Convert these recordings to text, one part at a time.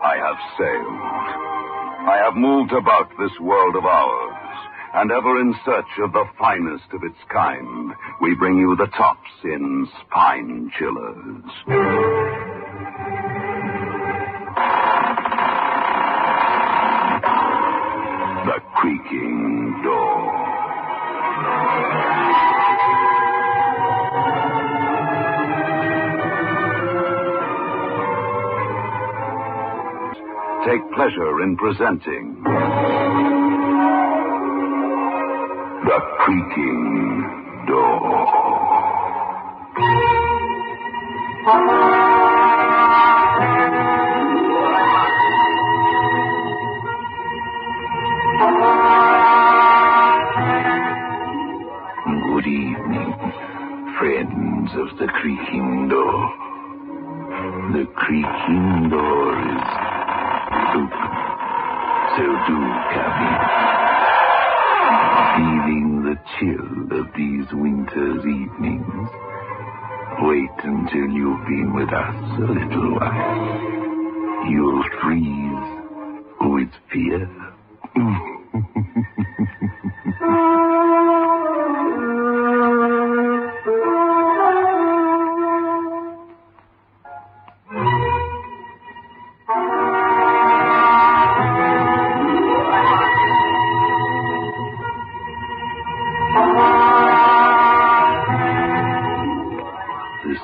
I have sailed. I have moved about this world of ours, and ever in search of the finest of its kind, we bring you the tops in spine chillers. The Creaking Door. Take pleasure in presenting The Creaking Door. Good evening, friends of The Creaking Door. The Creaking Door is open, so do come in. Feeling the chill of these winter's evenings? Wait until you've been with us a little while. You'll freeze with fear.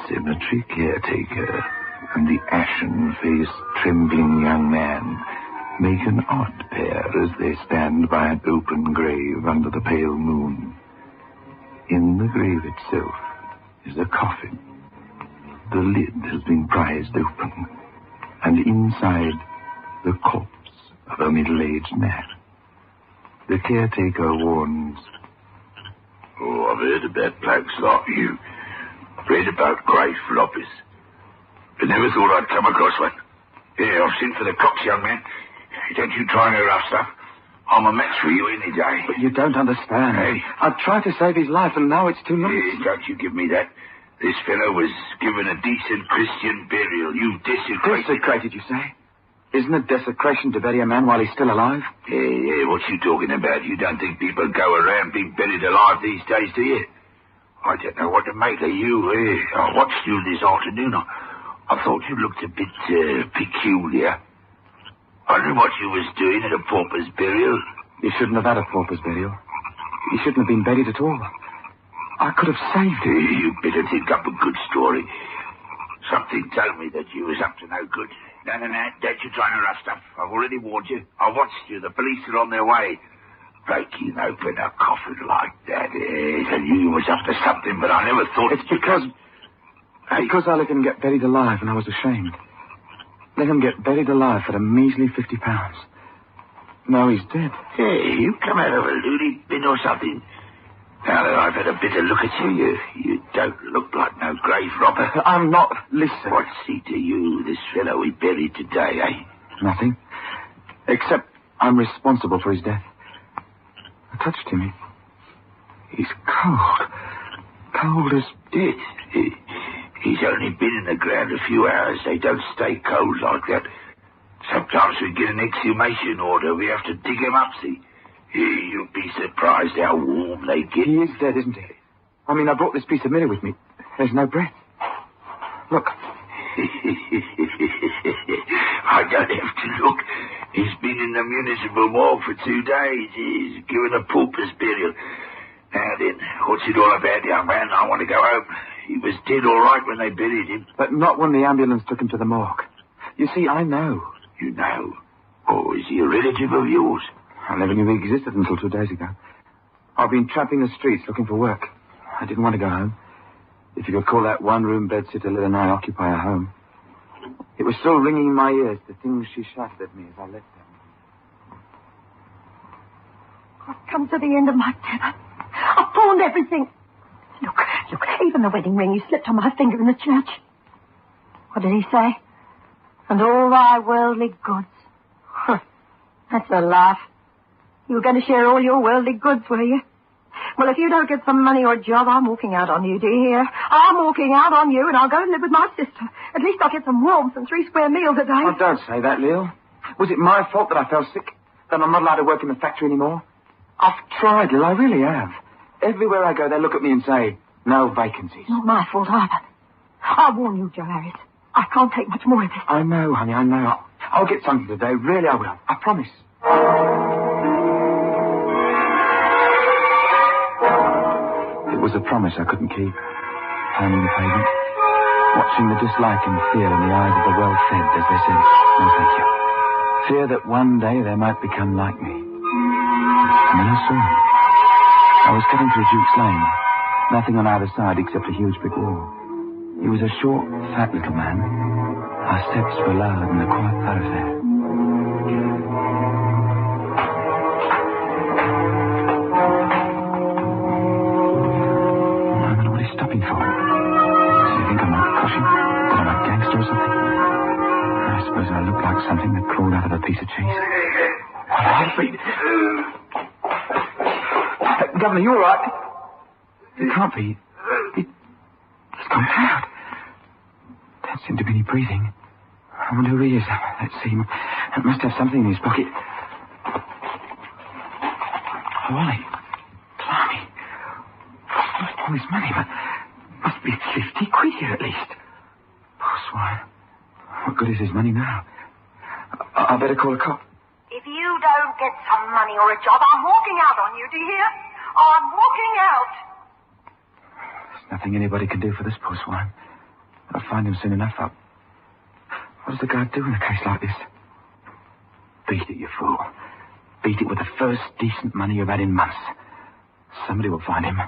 Cemetery caretaker and the ashen-faced, trembling young man make an odd pair as they stand by an open grave under the pale moon. In the grave itself is a coffin. The lid has been prized open, and inside the corpse of a middle-aged man. The caretaker warns, "Oh, I've heard about blokes like you. Read about grave robbers. But never thought I'd come across one. Here, I've sent for the cops, young man. Don't you try no rough stuff. I'm a match for you any day." But you don't understand. Hey. I tried to save his life, and now it's too late. Hey, don't you give me that. This fellow was given a decent Christian burial. You desecrated... Desecrated, you say? Isn't it desecration to bury a man while he's still alive? Hey, what you talking about? You don't think people go around being buried alive these days, do you? I don't know what to make of you. I watched you this afternoon. I thought you looked a bit peculiar. Wondering what you was doing at a pauper's burial. You shouldn't have had a pauper's burial. You shouldn't have been buried at all. I could have saved you. You better think up a good story. Something told me that you was up to no good. No, don't you try no rough stuff. I've already warned you. I watched you. The police are on their way. Breaking open a coffin like that, I knew you was up to something, but I never thought... It's because I let him get buried alive, and I was ashamed. Let him get buried alive for a measly £50. Now he's dead. Hey, you come out of a loony bin or something. Now that I've had a better look at you, you don't look like no grave robber. I'm not... Listen. What's he to you, this fellow we buried today, eh? Nothing. Except I'm responsible for his death. I touched him. He's cold. Cold as... Dead? He's only been in the ground a few hours. They don't stay cold like that. Sometimes we get an exhumation order. We have to dig him up, see? You'd be surprised how warm they get. He is dead, isn't he? I mean, I brought this piece of mirror with me. There's no breath. Look. I don't have to look. He's been in the municipal morgue for 2 days. He's given a pauper's burial. Now then, what's it all about, young man? I want to go home. He was dead all right when they buried him. But not when the ambulance took him to the morgue. You see, I know. You know? Oh, is he a relative of yours? I never knew he existed until 2 days ago. I've been tramping the streets looking for work. I didn't want to go home. If you could call that one-room bedsitter Lil and I occupy a home. It was still ringing in my ears, the things she shouted at me as I left them. I've come to the end of my tether. I've pawned everything. Look, even the wedding ring you slipped on my finger in the church. What did he say? And all thy worldly goods. Huh. That's a laugh. You were going to share all your worldly goods, were you? Well, if you don't get some money or a job, I'm walking out on you, do you hear? I'm walking out on you, and I'll go and live with my sister. At least I'll get some warmth and 3 square meals a day. Oh, don't say that, Lil. Was it my fault that I fell sick? That I'm not allowed to work in the factory anymore? I've tried, Lil. I really have. Everywhere I go, they look at me and say, no vacancies. Not my fault either. I warn you, Joe Harris. I can't take much more of this. I know, honey, I know. I'll get something today. Really, I will. I promise. It was a promise I couldn't keep. Pounding the pavement, watching the dislike and fear in the eyes of the well-fed as they said, no, thank you. Fear that one day they might become like me. And then I saw them. I was cutting through Duke's Lane. Nothing on either side except a huge brick wall. He was a short, fat little man. Our steps were loud in the quiet thoroughfare. What are you stopping for? Do you think I'm a cushion? That I'm a gangster or something? I suppose I look like something that crawled out of a piece of cheese. Governor, you all right? It can't be. He's gone out. Don't seem to be any breathing. I wonder who he is. Let's see. He must have something in his pocket. Holy. Blimey. All this money, but must be 50 quid here at least. Poor swine. What good is his money now? I better call a cop. If you don't get some money or a job, I'm walking out on you, do you hear? I'm walking out. There's nothing anybody can do for this poor swine. I'll find him soon enough. What does the guard do in a case like this? Beat it, you fool. Beat it with the first decent money you've had in months. Somebody will find him.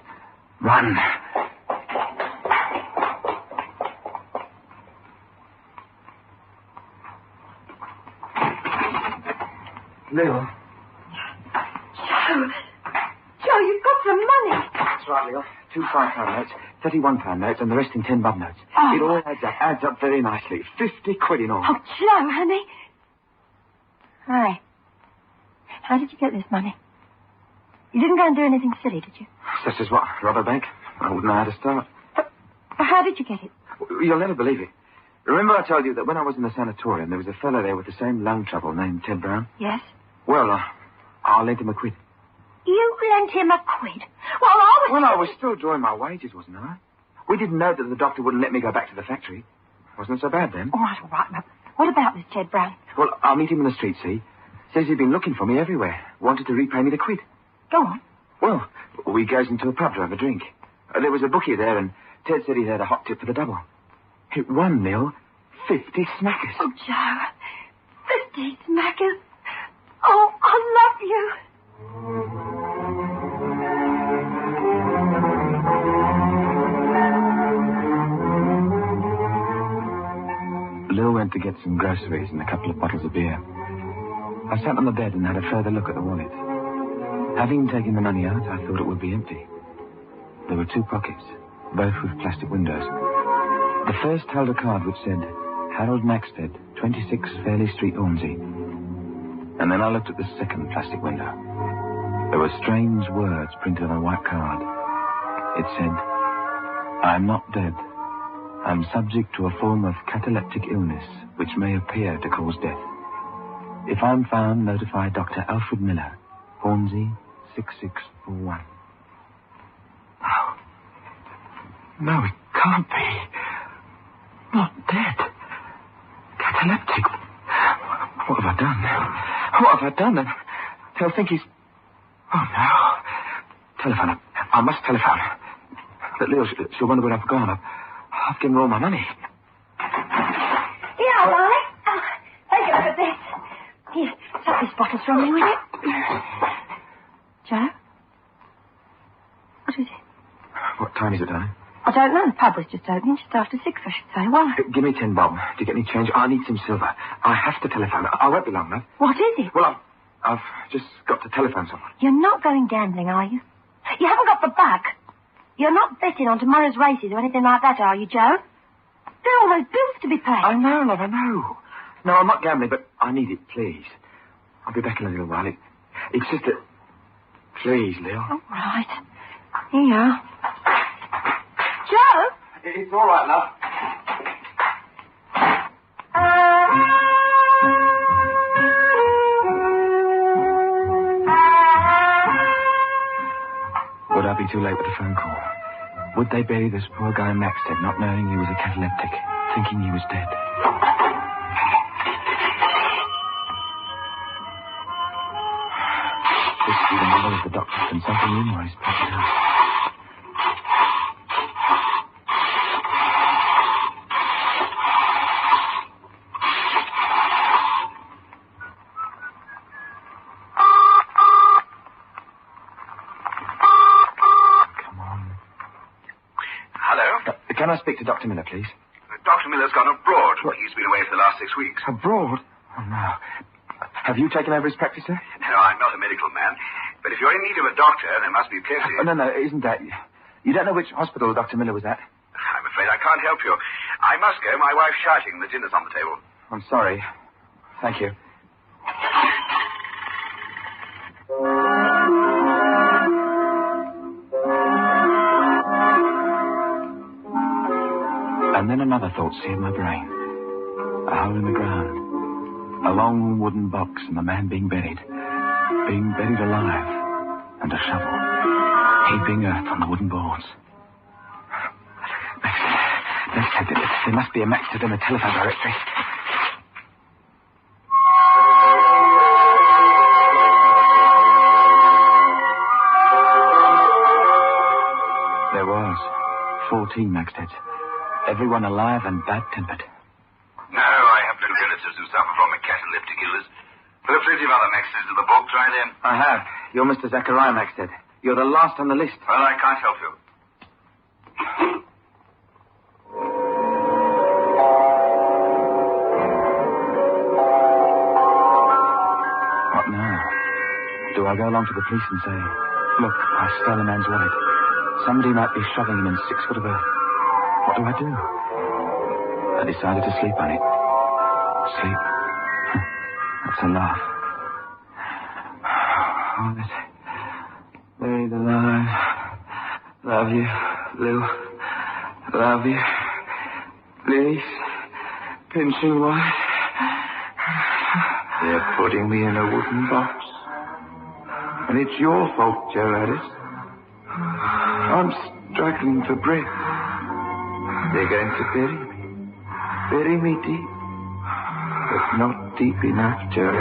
Run. Lil. Joe, you've got some money. That's right, Lil. 2 £5 notes, 31 notes, and the rest in 10 bob notes. Oh. It all adds up very nicely. 50 quid in all. Oh, Joe, honey. Hi. How did you get this money? You didn't go and do anything silly, did you? Such as what? Rob a bank? I wouldn't know how to start. But how did you get it? You'll never believe it. Remember I told you that when I was in the sanatorium, there was a fellow there with the same lung trouble named Ted Brown? Yes. Well, I lent him a quid. You lent him a quid? Well, I was still drawing my wages, wasn't I? We didn't know that the doctor wouldn't let me go back to the factory. Wasn't it so bad then? All right. But what about this Ted Brown? Well, I'll meet him in the street, see? Says he'd been looking for me everywhere. Wanted to repay me the quid. Go on. Well, we goes into a pub to have a drink. There was a bookie there, and Ted said he had a hot tip for the double. It won, Neil. 50 smackers. Oh, Joe. 50 smackers. Oh, I love you. Lil went to get some groceries and a couple of bottles of beer. I sat on the bed and had a further look at the wallet. Having taken the money out, I thought it would be empty. There were 2 pockets, both with plastic windows. The first held a card which said, Harold Maxted, 26 Fairley Street, Hornsey. And then I looked at the second plastic window. There were strange words printed on a white card. It said, I'm not dead. I'm subject to a form of cataleptic illness which may appear to cause death. If I'm found, notify Dr. Alfred Miller, Hornsey, 6641. No, it can't be. Not dead. Cataleptic. What have I done? What have I done? They'll think he's... Oh, no. Telephone. I must telephone. But Lil, she'll wonder where I've gone. I've given her all my money. Here, all right. Thank you for this. Here, take these bottles from me, will you? Joe? What is it? What time is it, darling? I don't know. The pub was just opening, just after 6, I should say. Why? Give me 10 bob. Do you get any change? I need some silver. I have to telephone. I won't be long enough. What is it? Well, I've just got to telephone someone. You're not going gambling, are you? You haven't got the bug. You're not betting on tomorrow's races or anything like that, are you, Joe? There are all those bills to be paid. I know, love, I know. No, I'm not gambling, but I need it, please. I'll be back in a little while. It's just that... Please, Lil. All right. Here you are. Joe? It's all right, love. Would I be too late with the phone call? Would they bury this poor guy Maxted, not knowing he was a cataleptic, thinking he was dead? This would be the number of the doctor consulting room where he's passed out. Can I speak to Dr. Miller, please? Dr. Miller's gone abroad. He's been away for the last 6 weeks. Abroad? Oh, no. Have you taken over his practice, sir? No, I'm not a medical man. But if you're in need of a doctor, there must be plenty. Oh, no, isn't that... You don't know which hospital Dr. Miller was at? I'm afraid I can't help you. I must go. My wife's shouting. The dinner's on the table. I'm sorry. Thank you. And then another thought seared my brain. A hole in the ground. A long wooden box and the man being buried. Being buried alive. And a shovel. Heaping earth on the wooden boards. Maxted. There must be a Maxted in the telephone directory. There was 14 Maxteds. Everyone alive and bad-tempered. No, I have no relatives who suffer from a cataleptic illness. There are plenty of other Maxteds in the book. Try them. I have. You're Mr. Zachariah Maxted. You're the last on the list. Well, I can't help you. What now? Do I go along to the police and say, look, I stole a man's wallet. Somebody might be shoving him in 6 foot of earth. What do I do? I decided to sleep on it. Sleep. That's a laugh. Oh, buried alive. Love you, Lou. Love you. Please. Pinching white. They're putting me in a wooden box. And it's your fault, Joe Harris. I'm struggling for breath. They're going to bury me. Bury me deep. But not deep enough, Joe.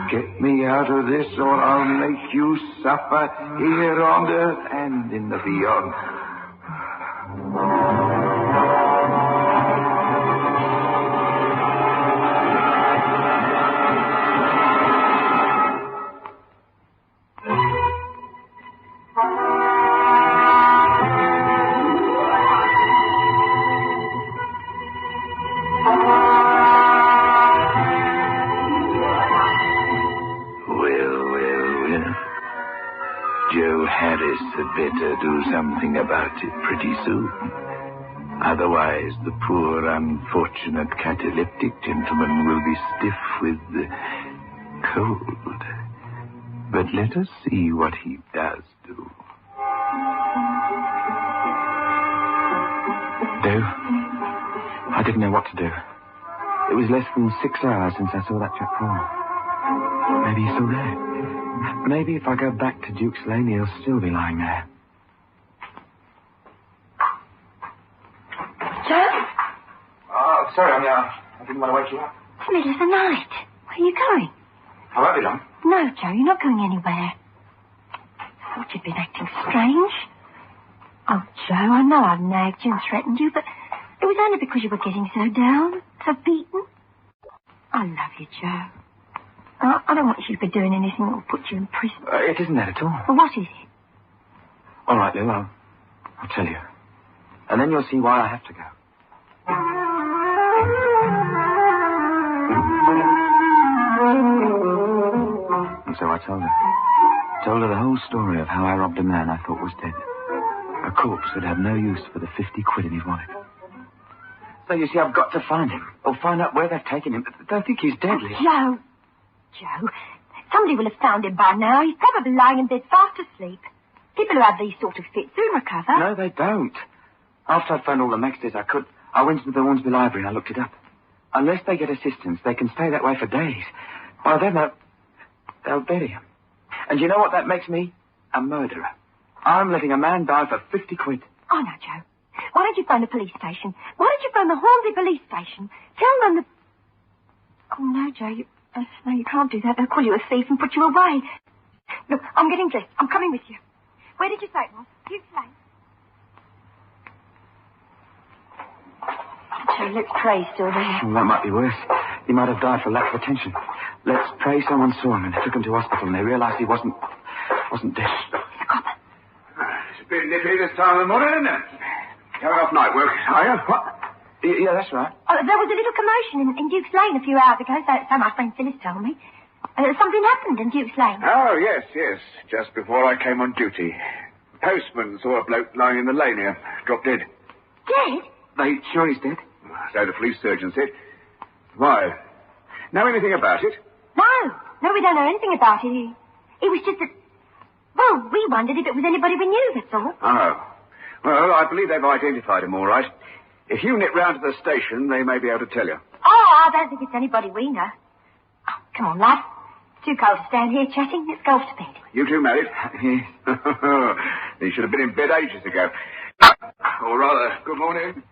Get me out of this or I'll make you suffer here on earth and in the beyond. Joe Harris had better do something about it pretty soon. Otherwise, the poor, unfortunate cataleptic gentleman will be stiff with cold. But let us see what he does do. Do? I didn't know what to do. It was less than 6 hours since I saw that chap fall. Maybe he's still there. Maybe if I go back to Duke's Lane, he'll still be lying there. Joe? Oh, sorry, I didn't want to wake you up. It's the middle of the night. Where are you going? I won't be long. No, Joe, you're not going anywhere. I thought you'd been acting strange. Oh, Joe, I know I've nagged you and threatened you, but it was only because you were getting so down, so beaten. I love you, Joe. I don't want you to be doing anything that will put you in prison. It isn't that at all. Well, what is it? All right, Lou, I'll tell you. And then you'll see why I have to go. And so I told her. Told her the whole story of how I robbed a man I thought was dead. A corpse that had no use for the 50 quid in his wallet. So you see, I've got to find him. Or find out where they've taken him. They think he's dead, Liz. Joe, somebody will have found him by now. He's probably lying in bed fast asleep. People who have these sort of fits soon recover. No, they don't. After I'd found all the Maxters I could, I went into the Hornsby Library and I looked it up. Unless they get assistance, they can stay that way for days. By then, they'll bury him. And you know what that makes me? A murderer. I'm letting a man die for 50 quid. Oh, no, Joe. Why don't you phone the police station? Why don't you phone the Hornsby police station? Tell them that... Oh, no, Joe, no, you can't do that. They'll call you a thief and put you away. Look, I'm getting dressed. I'm coming with you. Where did you say it was? Duke's Lane. Joe, let's pray still there. Well, that might be worse. He might have died for lack of attention. Let's pray someone saw him and took him to hospital and they realised he wasn't dead. The copper. It's a bit nippy this time of the morning, isn't it? Going off night work, are you? What? Yeah, that's right. Oh, there was a little commotion in Duke's Lane a few hours ago, so my friend Phyllis told me. Something happened in Duke's Lane. Oh, yes. Just before I came on duty. Postman saw a bloke lying in the lane here, dropped dead. Dead? They sure he's dead? So the police surgeon said. Why? Know anything about it? No, we don't know anything about it. It was just that... Well, we wondered if it was anybody we knew, that's all. Oh. Well, I believe they've identified him all right. If you nip round to the station, they may be able to tell you. Oh, I don't think it's anybody we know. Oh, come on, lad. It's too cold to stand here chatting. Let's go off to bed. You two married? Yes. They should have been in bed ages ago. Or rather, good morning.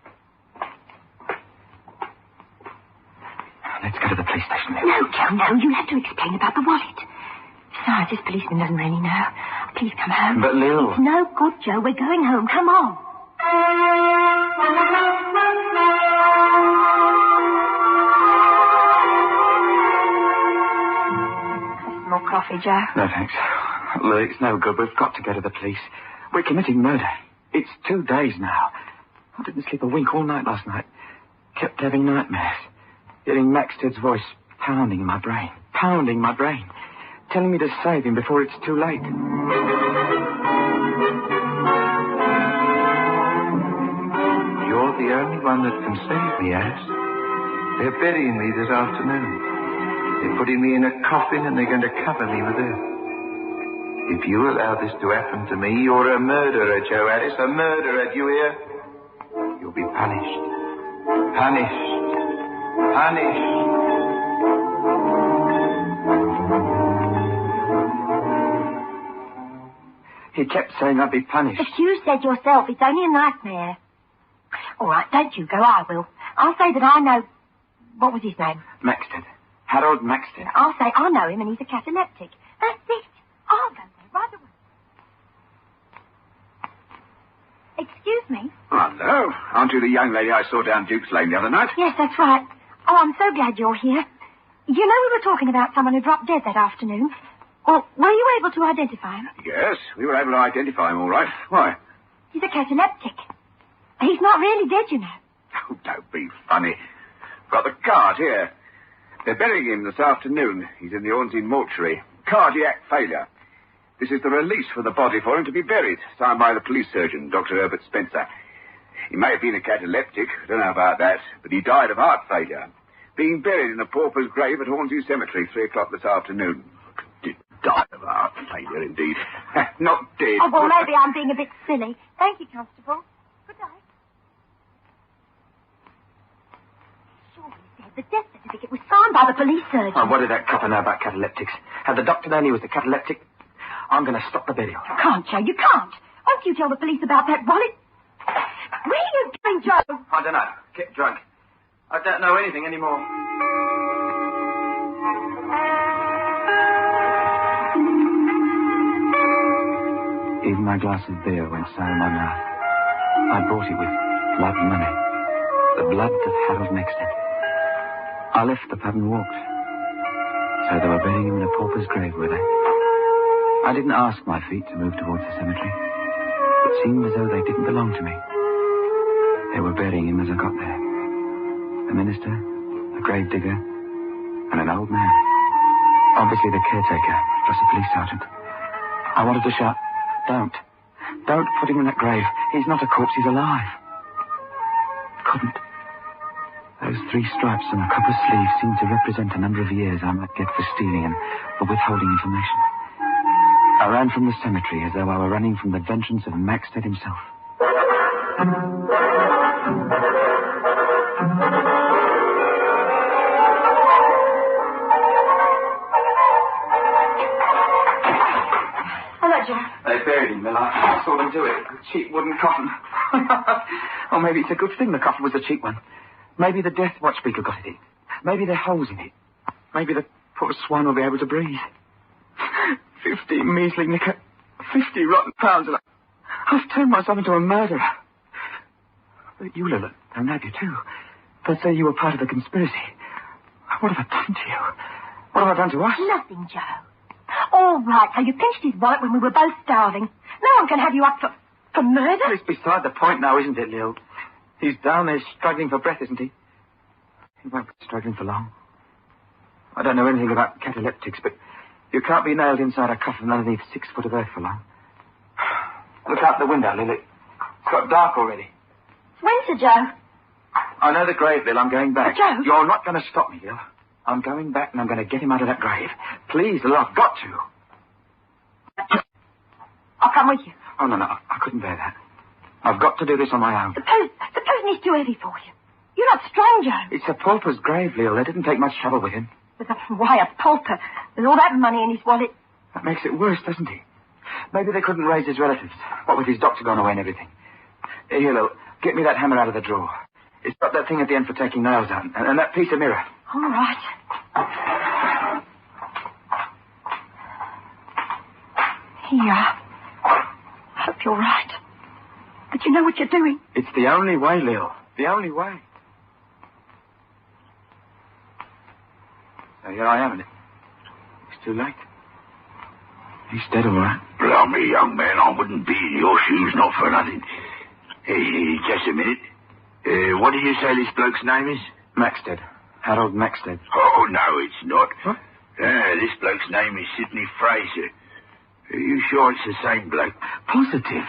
Let's go to the police station now. No, Joe, no. You have to explain about the wallet. Besides, this policeman doesn't really know. Please come home. But, Lil... It's no good, Joe. We're going home. Come on. Some more coffee, Joe. No, thanks. Look, it's no good. We've got to go to the police. We're committing murder. It's 2 days now. I didn't sleep a wink all night last night. Kept having nightmares. Hearing Maxted's voice pounding my brain. Telling me to save him before it's too late. You're the only one that can save me, Alice. They're burying me this afternoon. They're putting me in a coffin and they're going to cover me with earth. If you allow this to happen to me, you're a murderer, Joe Alice. A murderer, do you hear? You'll be punished. Punished. He kept saying I'd be punished. But you said yourself it's only a nightmare. All right, don't you go. I will. I'll say that I know... What was his name? Maxted. Harold Maxted. I'll say I know him and he's a cataleptic. That's it. I'll go there right away. Excuse me? Oh, hello. Aren't you the young lady I saw down Duke's Lane the other night? Yes, that's right. Oh, I'm so glad you're here. You know we were talking about someone who dropped dead that afternoon. Well, were you able to identify him? Yes, we were able to identify him all right. Why? He's a cataleptic. He's not really dead, you know. Oh, don't be funny. Got the card here. They're burying him this afternoon. He's in the Hornsey mortuary. Cardiac failure. This is the release for the body for him to be buried, signed by the police surgeon, Dr. Herbert Spencer. He may have been a cataleptic, I don't know about that, but he died of heart failure, being buried in a pauper's grave at Hornsey Cemetery, 3 o'clock this afternoon. Did die of heart failure, indeed. Not dead. Oh, well, maybe I'm being a bit silly. Thank you, Constable. Good night. Sure, he said the death certificate was signed by the police surgeon. Oh, what did that copper know about cataleptics? Had the doctor known he was a cataleptic? I'm going to stop the burial. You can't, Joe. You can't. Won't you tell the police about that wallet? Where are you going, Joe? I don't know. Get drunk. I don't know anything anymore. Even my glass of beer went sour in my mouth. I bought it with blood money. The blood of Harold Maxted. I left the pub and walked. So they were burying him in a pauper's grave, were they? I didn't ask my feet to move towards the cemetery. It seemed as though they didn't belong to me. They were burying him as I got there. A minister, a grave digger, and an old man. Obviously the caretaker, plus a police sergeant. I wanted to shout, Don't put him in that grave. He's not a corpse, he's alive. Couldn't. Those 3 stripes on a copper sleeve seemed to represent a number of years I might get for stealing and for withholding information. I ran from the cemetery as though I were running from the vengeance of Maxted himself. Hello, Joe. They buried him, Miller. I saw them do it. A cheap wooden coffin. Or maybe it's a good thing the coffin was a cheap one. Maybe the death watch beaker got it. Maybe there are holes in it. Maybe the poor swan will be able to breathe. 50 measly nicker, 50 rotten pounds, and I've turned myself into a murderer. But you, Lila, they'll nab you too. They'll say you were part of the conspiracy. What have I done to you? What have I done to us? Nothing, Joe. All right, so you pinched his wallet when we were both starving. No one can have you up for murder. It's beside the point now, isn't it, Lil? He's down there struggling for breath, isn't he? He won't be struggling for long. I don't know anything about cataleptics, but you can't be nailed inside a coffin underneath 6 foot of earth for long. Look out the window, Lily. It's got dark already. It's winter, Joe. I know the grave, Lil. I'm going back. Joe. You're not going to stop me, Lil. I'm going back and I'm going to get him out of that grave. Please, Lil, I've got to. I'll come with you. Oh, no, I couldn't bear that. I've got to do this on my own. Suppose he's too heavy for you. You're not strong, Joe. It's a pauper's grave, Lil. They didn't take much trouble with him. Why, a pauper? There's all that money in his wallet. That makes it worse, doesn't it? Maybe they couldn't raise his relatives. What with his doctor gone away and everything. Here, Lil, get me that hammer out of the drawer. It's got that thing at the end for taking nails out, and that piece of mirror. All right. Here you are. I hope you're right. But you know what you're doing. It's the only way, Lil. The only way. So here I am, and it's too late. He's dead, all right. Blimey, young man, I wouldn't be in your shoes, not for nothing. Hey, just a minute. What did you say this bloke's name is? Maxted. Harold Maxted. Oh, no, it's not. What? This bloke's name is Sidney Fraser. Are you sure it's the same bloke? Positive.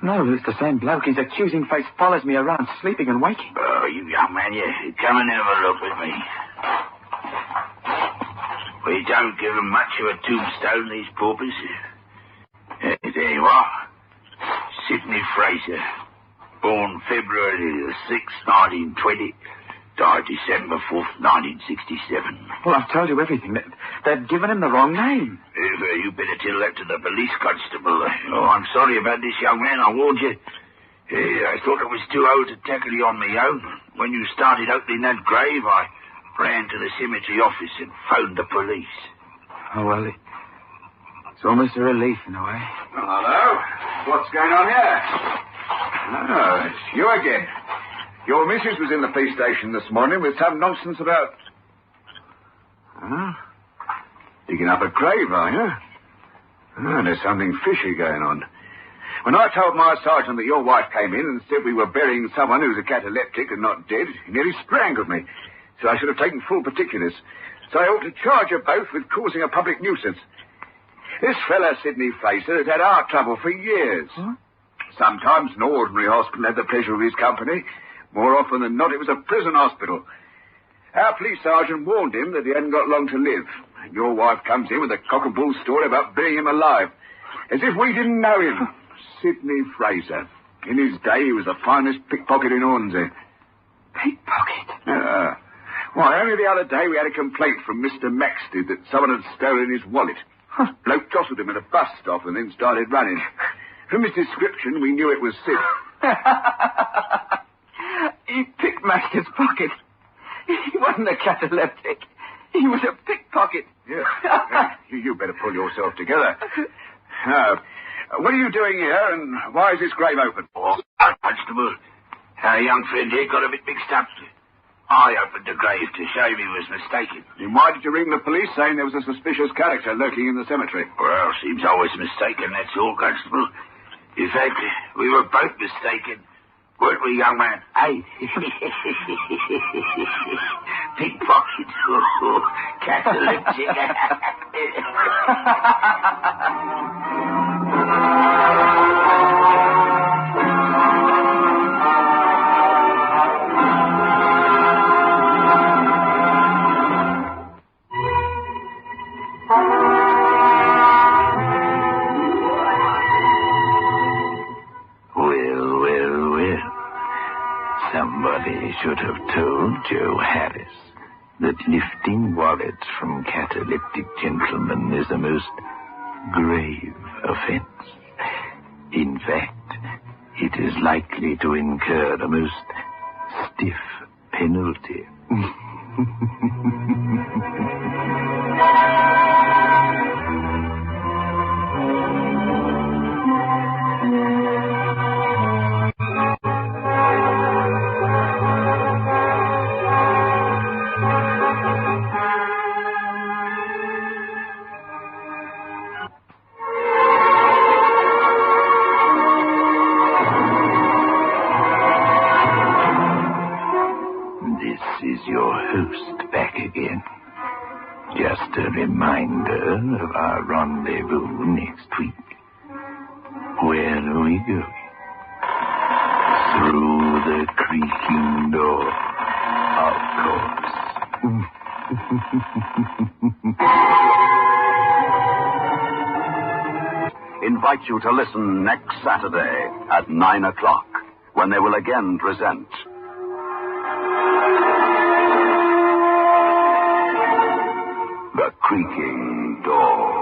No, it's the same bloke. His accusing face follows me around, sleeping and waking. Oh, you young man, come and have a look with me. We don't give them much of a tombstone, these paupers. There you are. Sidney Fraser. Born February the 6th, 1920. Died December 4th, 1967. Well, I've told you everything. They've given him the wrong name. You better tell that to the police constable. Oh, I'm sorry about this, young man. I warned you. I thought it was too old to tackle you on my own. When you started opening that grave, I ran to the cemetery office and phoned the police. Oh, well, it's almost a relief in a way. Hello? What's going on here? Oh, it's you again. Your missus was in the police station this morning with some nonsense about... Digging up a grave, are you? There's something fishy going on. When I told my sergeant that your wife came in and said we were burying someone who's a cataleptic and not dead, he nearly strangled me. So I should have taken full particulars. So I ought to charge you both with causing a public nuisance. This fella, Sidney Fraser, has had our trouble for years. Huh? Sometimes an ordinary hospital had the pleasure of his company. More often than not, it was a prison hospital. Our police sergeant warned him that he hadn't got long to live. And your wife comes in with a cock and bull story about burying him alive. As if we didn't know him. Sidney Fraser. In his day, he was the finest pickpocket in Hornsey. Pickpocket? Why, only the other day we had a complaint from Mr. Maxted that someone had stolen his wallet. Bloke jostled him at a bus stop and then started running. From his description, we knew it was Sid. He picked Maxted's pocket. He wasn't a cataleptic. He was a pickpocket. Yeah. You better pull yourself together. What are you doing here, and why is this grave open? Oh, Constable, our young friend here got a bit mixed up. I opened the grave to show him he was mistaken. Then why did you ring the police saying there was a suspicious character lurking in the cemetery? Well, seems I was mistaken, that's all, Constable. In fact, we were both mistaken. Weren't we, young man? Hey. Pickpocket. Cataleptic. should have told Joe Harris that lifting wallets from cataleptic gentlemen is a most grave offense. In fact, it is likely to incur a most stiff penalty. This is your host back again. Just a reminder of our rendezvous next week. Where are we going? Through the creaking door, of course. Invite you to listen next Saturday at 9 o'clock, when they will again present The Creaking Door.